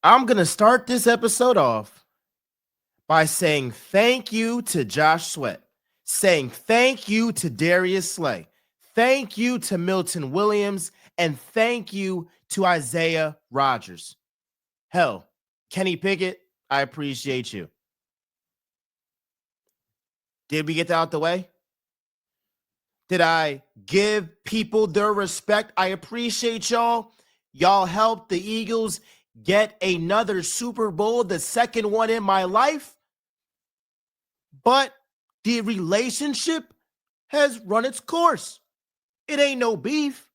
I'm going to start this episode off by saying thank you to Josh Sweat, saying thank you to Darius Slay, thank you to Milton Williams, and thank you to Isaiah Rodgers. Hell, Kenny Pickett, I appreciate you. Did we get that out the way? Did I give people their respect? I appreciate y'all. Y'all helped the Eagles get another Super Bowl, the second one in my life. But the relationship has run its course. It ain't no beef.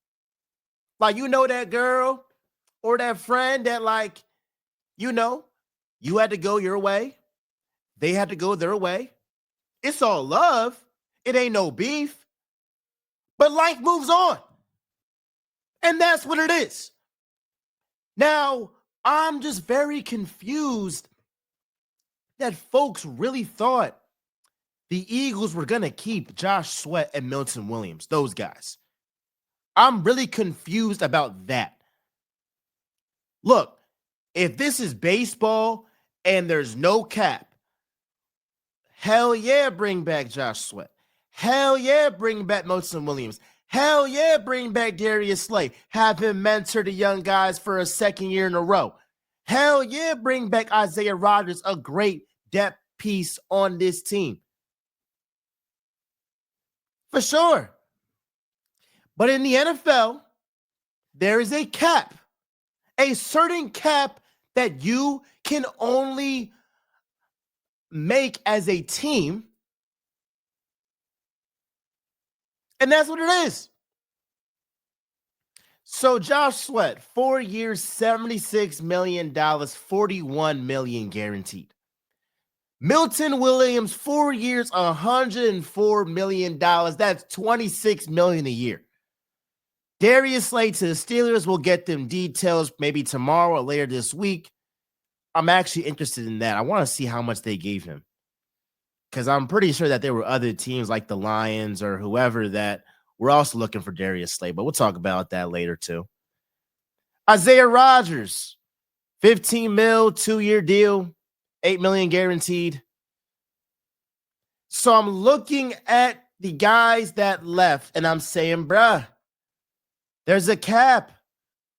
Like, that girl or that friend that, you had to go your way. They had to go their way. It's all love. It ain't no beef. But life moves on. And that's what it is. Now, I'm just very confused that folks really thought the Eagles were going to keep Josh Sweat and Milton Williams, those guys. I'm really confused about that. Look, if this is baseball and there's no cap, hell yeah, bring back Josh Sweat. Hell yeah, bring back Milton Williams. Hell yeah, bring back Darius Slay. Have him mentor the young guys for a second year in a row. Hell yeah, bring back Isaiah Rodgers, a great depth piece on this team. For sure. But in the NFL, there is a cap, a certain cap that you can only make as a team. And that's what it is. So Josh Sweat, 4 years, $76 million, $41 million guaranteed. Milton Williams, 4 years, $104 million. That's $26 million a year. Darius Slay to the Steelers. Will get them details maybe tomorrow or later this week. I'm actually interested in that. I want to see how much they gave him, because I'm pretty sure that there were other teams like the Lions or whoever that were also looking for Darius Slay, but we'll talk about that later too. Isaiah Rodgers, 15 mil, 2-year deal, $8 million guaranteed. So I'm looking at the guys that left and I'm saying, bruh, there's a cap.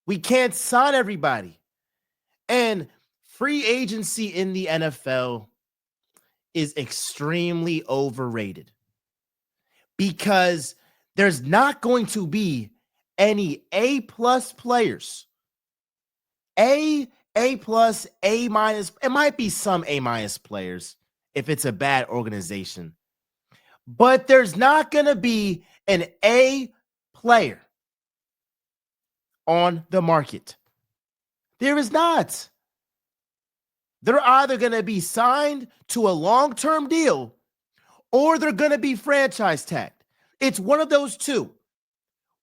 We can't sign everybody. And free agency in the NFL is extremely overrated because there's not going to be any A-plus players. A-plus, A-minus. It might be some A-minus players if it's a bad organization. But there's not going to be an A player on the market. There is not. They're either going to be signed to a long-term deal or they're going to be franchise tagged. It's one of those two.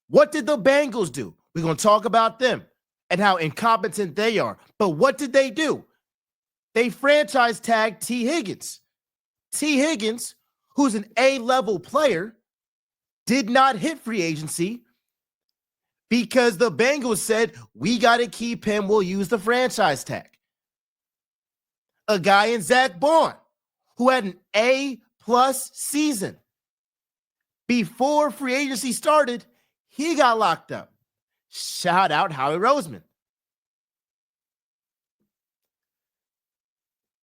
What did the Bengals do? We're going to talk about them and how incompetent they are. But what did they do? They franchise tagged T. Higgins. T. Higgins, who's an A-level player, did not hit free agency because the Bengals said, we got to keep him. We'll use the franchise tag. A guy in Zach Bond, who had an A-plus season. Before free agency started, he got locked up. Shout out Howie Roseman.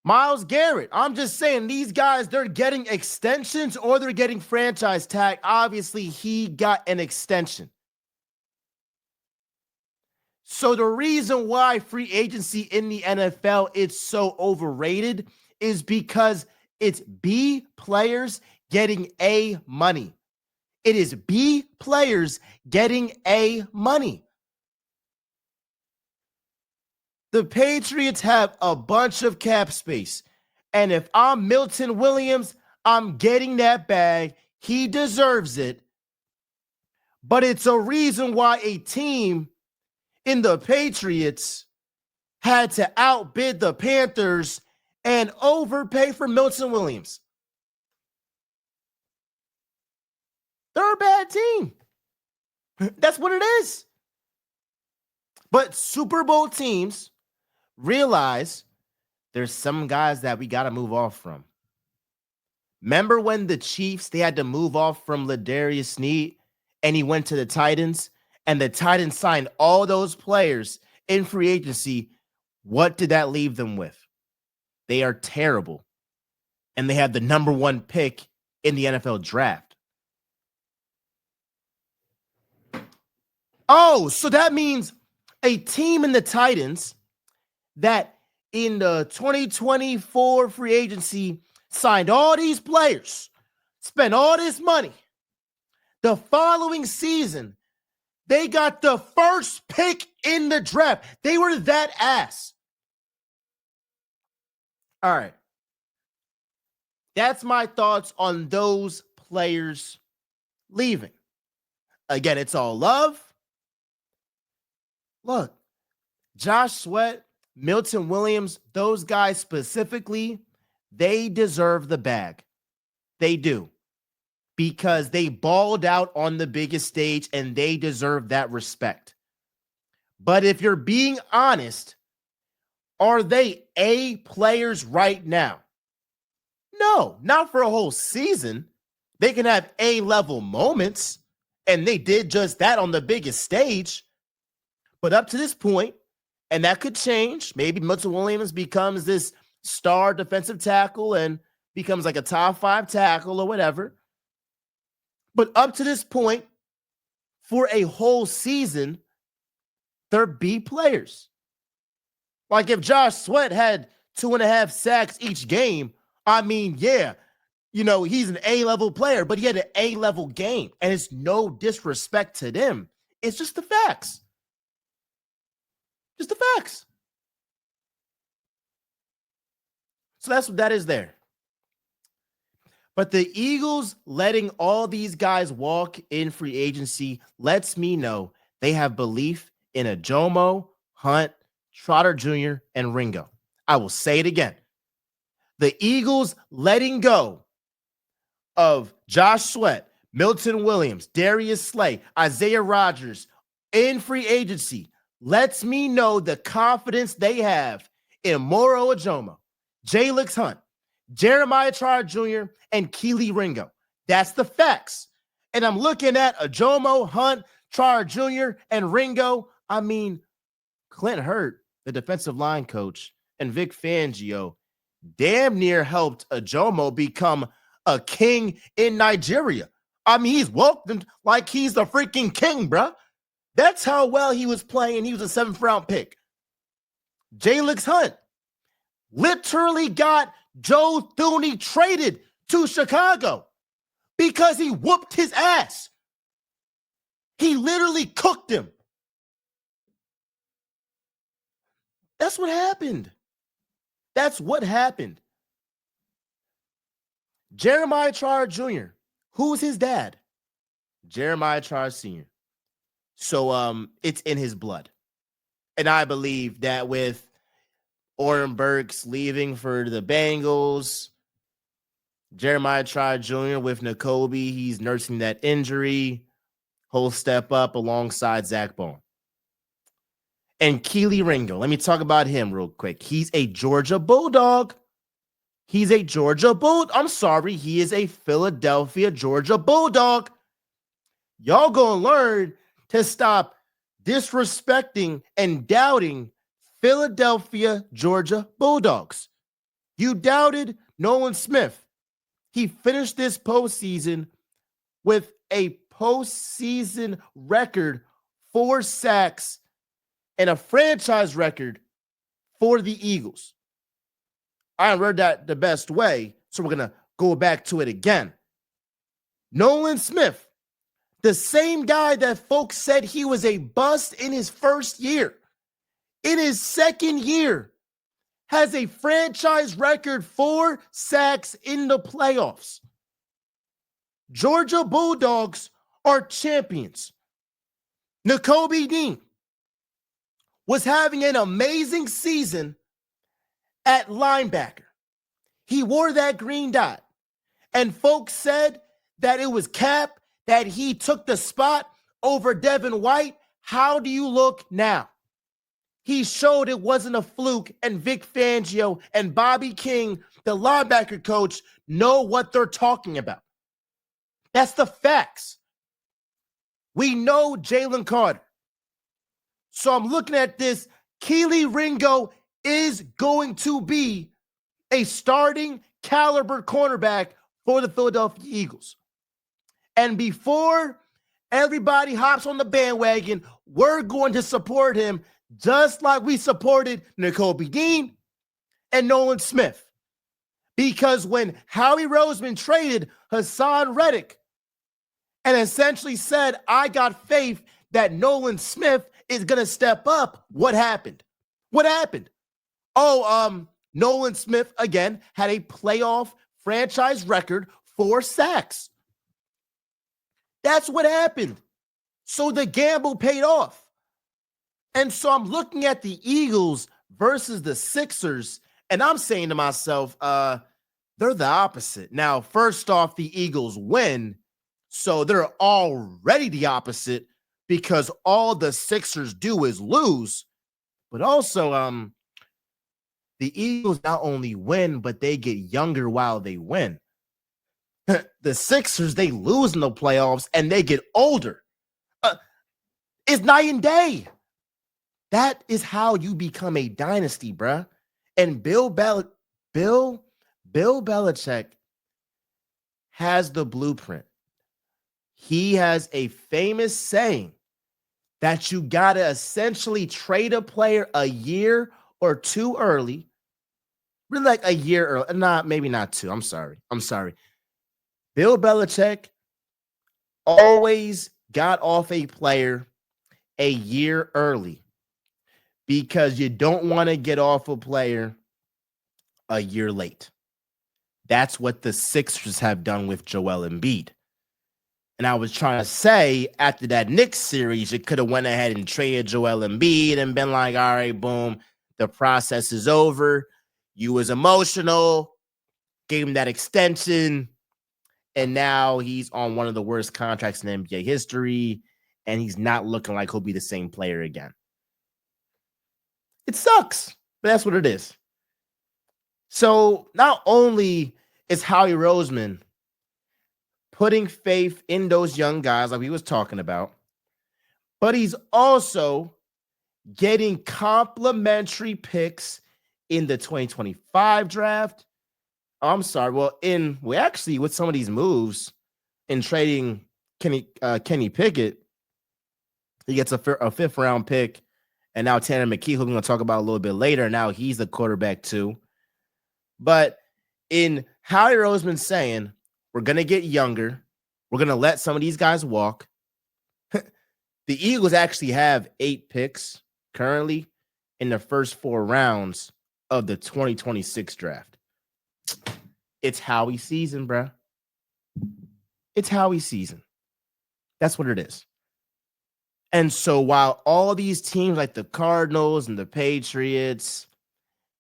Myles Garrett, I'm just saying these guys, they're getting extensions or they're getting franchise tag. Obviously, he got an extension. So the reason why free agency in the NFL is so overrated is because it's B players getting A money. It is B players getting A money. The Patriots have a bunch of cap space. And if I'm Milton Williams, I'm getting that bag. He deserves it. But it's a reason why a team in the Patriots had to outbid the Panthers and overpay for Milton Williams. They're a bad team. That's what it is. But Super Bowl teams realize there's some guys that we got to move off from. Remember when the Chiefs, they had to move off from Darius Sneed and he went to the Titans and the Titans signed all those players in free agency? What did that leave them with? They are terrible. And they have the number 1 pick in the NFL draft. Oh, so that means a team in the Titans that in the 2024 free agency signed all these players, spent all this money. The following season, they got the first pick in the draft. They were that ass. All right. That's my thoughts on those players leaving. Again, it's all love. Look, Josh Sweat, Milton Williams, those guys specifically, they deserve the bag. They do. Because they balled out on the biggest stage and they deserve that respect. But if you're being honest, are they A players right now? No, not for a whole season. They can have A-level moments, and they did just that on the biggest stage. But up to this point, and that could change. Maybe Milton Williams becomes this star defensive tackle and becomes like a top 5 tackle or whatever. But up to this point, for a whole season, they're B players. Like if Josh Sweat had 2.5 sacks each game, I mean, yeah, he's an A-level player, but he had an A-level game. And it's no disrespect to them. It's just the facts. Just the facts. So that's what that is there. But the Eagles letting all these guys walk in free agency lets me know they have belief in Ajomo, Hunt, Trotter Jr., and Ringo. I will say it again. The Eagles letting go of Josh Sweat, Milton Williams, Darius Slay, Isaiah Rodgers in free agency lets me know the confidence they have in Moro Ajomo, Jalix Hunt, Jeremiah Trotter Jr., and Keely Ringo. That's the facts. And I'm looking at Ajomo, Hunt, Trotter Jr., and Ringo. I mean, Clint Hurt, the defensive line coach, and Vic Fangio damn near helped Ajomo become a king in Nigeria. I mean, he's welcomed like he's the freaking king, bruh. That's how well he was playing. He was a 7th round pick. Jalix Hunt literally got Joe Thuney traded to Chicago because he whooped his ass. He literally cooked him. That's what happened. That's what happened. Jeremiah Trotter Jr., who's his dad? Jeremiah Trotter Sr. So it's in his blood. And I believe that with Oren Burks leaving for the Bengals, Jeremiah Trotter Jr. with Nakobe, he's nursing that injury. He'll step up alongside Zach Bone. And Keely Ringo, let me talk about him real quick. He's a Georgia Bulldog. He is a Philadelphia, Georgia Bulldog. Y'all gonna learn to stop disrespecting and doubting Philadelphia, Georgia Bulldogs. You doubted Nolan Smith. He finished this postseason with a postseason record, 4 sacks, and a franchise record for the Eagles. I read that the best way, so we're going to go back to it again. Nolan Smith, the same guy that folks said he was a bust in his first year, in his second year, has a franchise record 4 sacks in the playoffs. Georgia Bulldogs are champions. Nakobe Dean was having an amazing season at linebacker. He wore that green dot. And folks said that it was cap, that he took the spot over Devin White. How do you look now? He showed it wasn't a fluke, and Vic Fangio and Bobby King, the linebacker coach, know what they're talking about. That's the facts. We know Jalen Carter. So I'm looking at this. Keely Ringo is going to be a starting caliber cornerback for the Philadelphia Eagles. And before everybody hops on the bandwagon, we're going to support him just like we supported Nakobe Dean and Nolan Smith. Because when Howie Roseman traded Hassan Reddick and essentially said, I got faith that Nolan Smith is going to step up, what happened? What happened? Nolan Smith, again, had a playoff franchise record, 4 sacks. That's what happened. So the gamble paid off. And so I'm looking at the Eagles versus the Sixers, and I'm saying to myself, they're the opposite. Now, first off, the Eagles win, so they're already the opposite because all the Sixers do is lose. But also, the Eagles not only win, but they get younger while they win. The Sixers, they lose in the playoffs, and they get older. It's night and day. That is how you become a dynasty, bruh. And Bill Belichick has the blueprint. He has a famous saying that you got to essentially trade a player a year or 2 early. Really like a year early. Nah, maybe not 2. I'm sorry. Bill Belichick always got off a player a year early because you don't want to get off a player a year late. That's what the Sixers have done with Joel Embiid. And I was trying to say, after that Knicks series, you could have went ahead and traded Joel Embiid and been like, all right, boom, the process is over. You was emotional, gave him that extension, and now he's on one of the worst contracts in NBA history, and he's not looking like he'll be the same player again. It sucks, but that's what it is. So not only is Howie Roseman putting faith in those young guys like we was talking about, but he's also getting complimentary picks in the 2025 draft. I'm sorry. Well, with some of these moves in trading Kenny Pickett, he gets a 5th round pick, and now Tanner McKee, who we're going to talk about a little bit later, now he's the quarterback too. But in Howie Roseman saying, we're going to get younger, we're going to let some of these guys walk. The Eagles actually have 8 picks currently in the first 4 rounds of the 2026 draft. It's Howie season, bro. It's Howie season. That's what it is. And so while all these teams like the Cardinals and the Patriots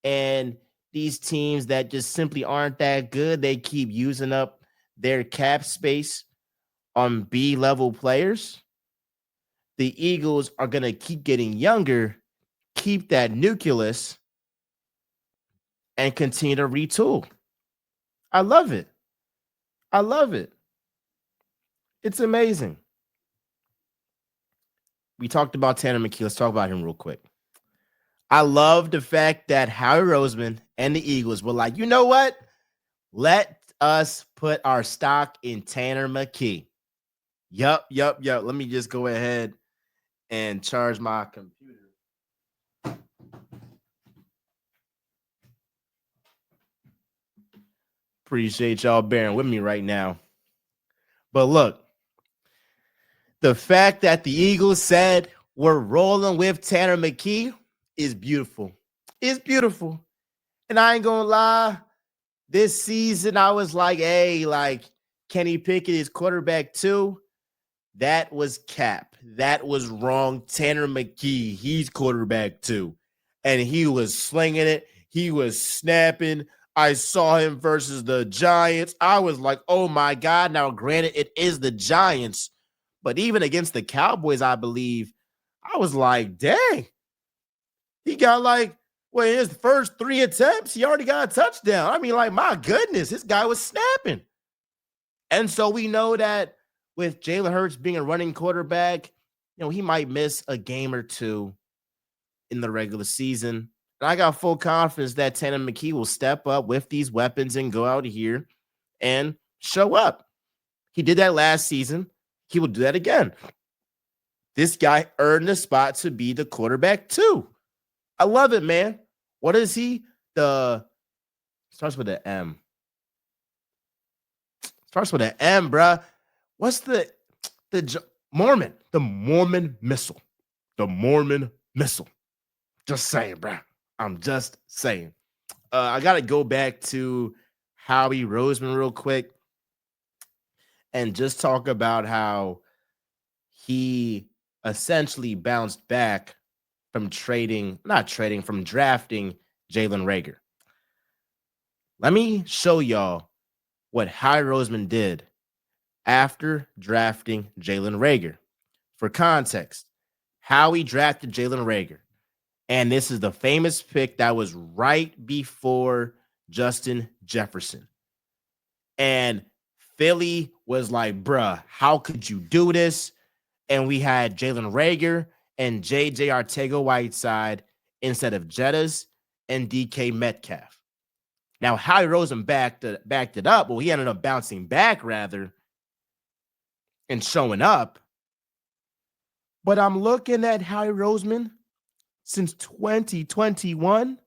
and these teams that just simply aren't that good, they keep using up their cap space on B-level players, the Eagles are going to keep getting younger, keep that nucleus, and continue to retool. I love it. I love it. It's amazing. We talked about Tanner McKee. Let's talk about him real quick. I love the fact that Howie Roseman and the Eagles were like, you know what? Let us put our stock in Tanner McKee. Yup. Let me just go ahead and charge my computer. Appreciate y'all bearing with me right now. But look, the fact that the Eagles said we're rolling with Tanner McKee is beautiful. It's beautiful. And I ain't gonna lie, this season I was like, hey, like Kenny Pickett is quarterback too. That was cap. That was wrong. Tanner McKee, he's quarterback too. And he was slinging it. He was snapping. I saw him versus the Giants. I was like, oh my God. Now, granted, it is the Giants, but even against the Cowboys, I believe, I was like, dang, He got like, well, in his first 3 attempts, he already got a touchdown. I mean, like, my goodness, this guy was snapping. And so we know that with Jalen Hurts being a running quarterback, he might miss a game or two in the regular season. And I got full confidence that Tanner McKee will step up with these weapons and go out here and show up. He did that last season. He will do that again. This guy earned the spot to be the quarterback too. I love it, man. What is he? Starts with an M. Starts with an M, bruh. What's the Mormon? The Mormon missile. The Mormon missile. Just saying, bruh. I'm just saying. I got to go back to Howie Roseman real quick and just talk about how he essentially bounced back from drafting Jalen Reagor. Let me show y'all what Howie Roseman did after drafting Jalen Reagor. For context, Howie drafted Jalen Reagor, and this is the famous pick that was right before Justin Jefferson. And Philly was like, bruh, how could you do this? And we had Jalen Reagor and J.J. Arcega-Whiteside instead of Jettas and DK Metcalf. Now, Howie Roseman backed it up. Well, he ended up bouncing back, rather, and showing up. But I'm looking at Howie Roseman since 2021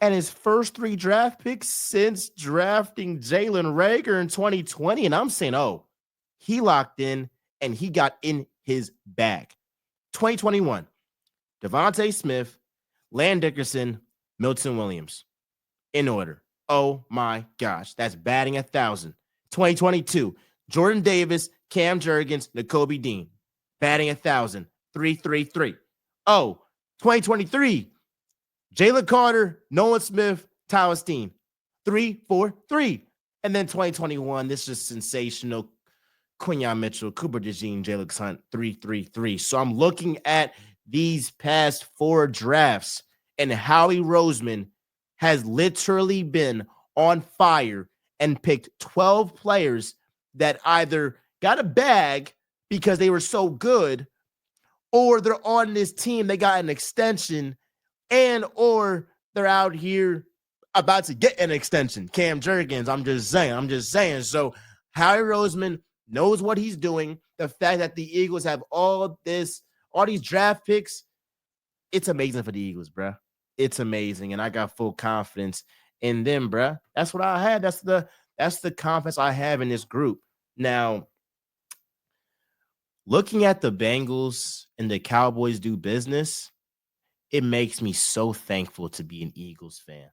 and his first 3 draft picks since drafting Jalen Reagor in 2020. And I'm saying, oh, he locked in and he got in his bag. 2021, Devontae Smith, Land Dickerson, Milton Williams. In order. Oh my gosh. That's batting 1,000. 2022, Jordan Davis, Cam Jurgens, Nakobe Dean. Batting 1,000. 333. Oh, 2023, Jalen Carter, Nolan Smith, Tyler Steen. 343. And then 2021, this is sensational. Quinyon Mitchell, Cooper DeJean, Jalen Hunt, 333. So I'm looking at these past 4 drafts, and Howie Roseman has literally been on fire and picked 12 players that either got a bag because they were so good, or they're on this team, they got an extension, and or they're out here about to get an extension. Cam Jurgens, I'm just saying. So Howie Roseman knows what he's doing. The fact that the Eagles have all these draft picks, it's amazing for the Eagles, bruh. It's amazing, and I got full confidence in them, bruh. That's what I had. That's the confidence I have in this group. Now, looking at the Bengals and the Cowboys do business, it makes me so thankful to be an Eagles fan.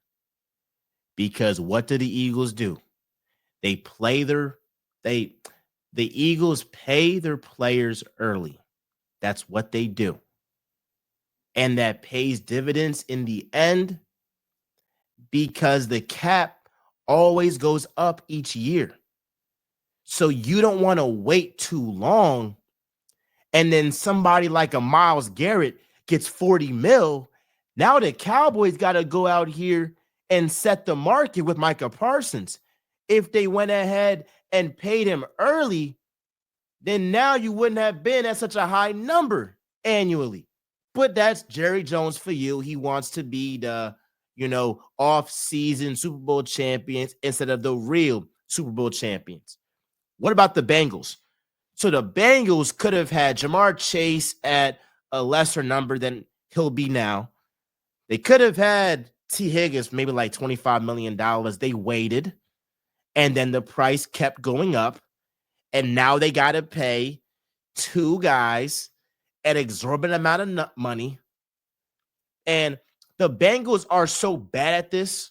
Because what do the Eagles do? The Eagles pay their players early. That's what they do. And that pays dividends in the end because the cap always goes up each year. So you don't want to wait too long and then somebody like a Myles Garrett gets 40 mil. Now the Cowboys got to go out here and set the market with Micah Parsons. If they went ahead and paid him early, then now you wouldn't have been at such a high number annually. But that's Jerry Jones for you. He wants to be the, off-season Super Bowl champions instead of the real Super Bowl champions. What about the Bengals? So the Bengals could have had Jamar Chase at a lesser number than he'll be now. They could have had T. Higgins, maybe like $25 million. They waited, and then the price kept going up, and now they got to pay 2 guys an exorbitant amount of money. And the Bengals are so bad at this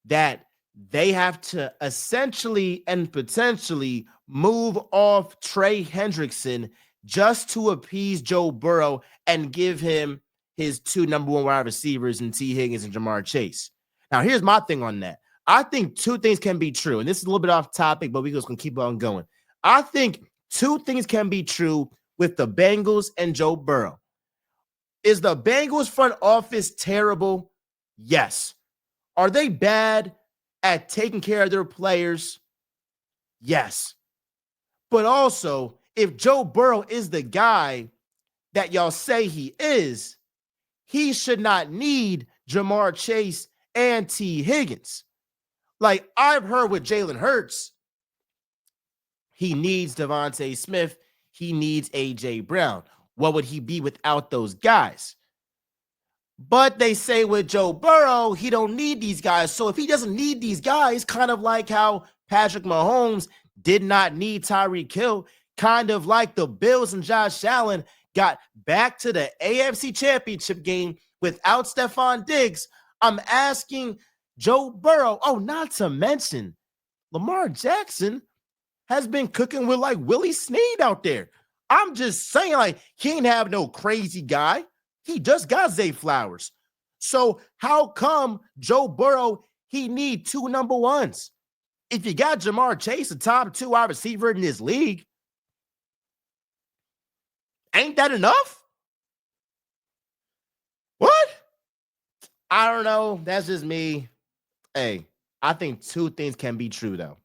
that they have to essentially and potentially move off Trey Hendrickson just to appease Joe Burrow and give him his 2 number 1 wide receivers in T. Higgins and Jamar Chase. Now, here's my thing on that. I think 2 things can be true, and this is a little bit off topic, but we're just going to keep on going. I think 2 things can be true with the Bengals and Joe Burrow. Is the Bengals front office terrible? Yes. Are they bad at taking care of their players? Yes. But also, if Joe Burrow is the guy that y'all say he is, he should not need Jamar Chase and T. Higgins. Like I've heard with Jalen Hurts, he needs Devontae Smith. He needs A.J. Brown. What would he be without those guys? But they say with Joe Burrow, he don't need these guys. So if he doesn't need these guys, kind of like how Patrick Mahomes did not need Tyreek Hill, kind of like the Bills and Josh Allen got back to the AFC Championship game without Stephon Diggs, I'm asking Joe Burrow, not to mention Lamar Jackson has been cooking with like Willie Snead out there. I'm just saying, like, he ain't have no crazy guy. He just got Zay Flowers. So how come Joe Burrow, he need 2 number ones? If you got Jamar Chase, the top 2 wide receiver in this league, ain't that enough? What? I don't know. That's just me. Hey, I think 2 things can be true, though.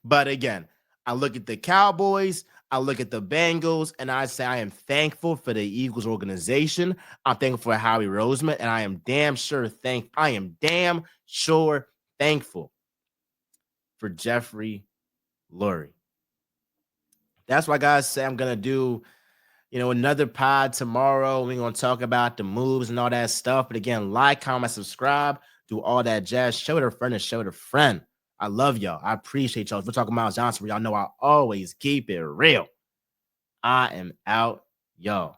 But again, I look at the Cowboys, I look at the Bengals, and I say I am thankful for the Eagles organization. I'm thankful for Howie Roseman, and I am damn sure thankful for Jeffrey Lurie. That's why guys say I'm gonna do, another pod tomorrow. We're gonna talk about the moves and all that stuff. But again, like, comment, subscribe, do all that jazz. Show it a friend and show it a friend. I love y'all. I appreciate y'all. If we're talking Miles Johnson, y'all know I always keep it real. I am out, y'all.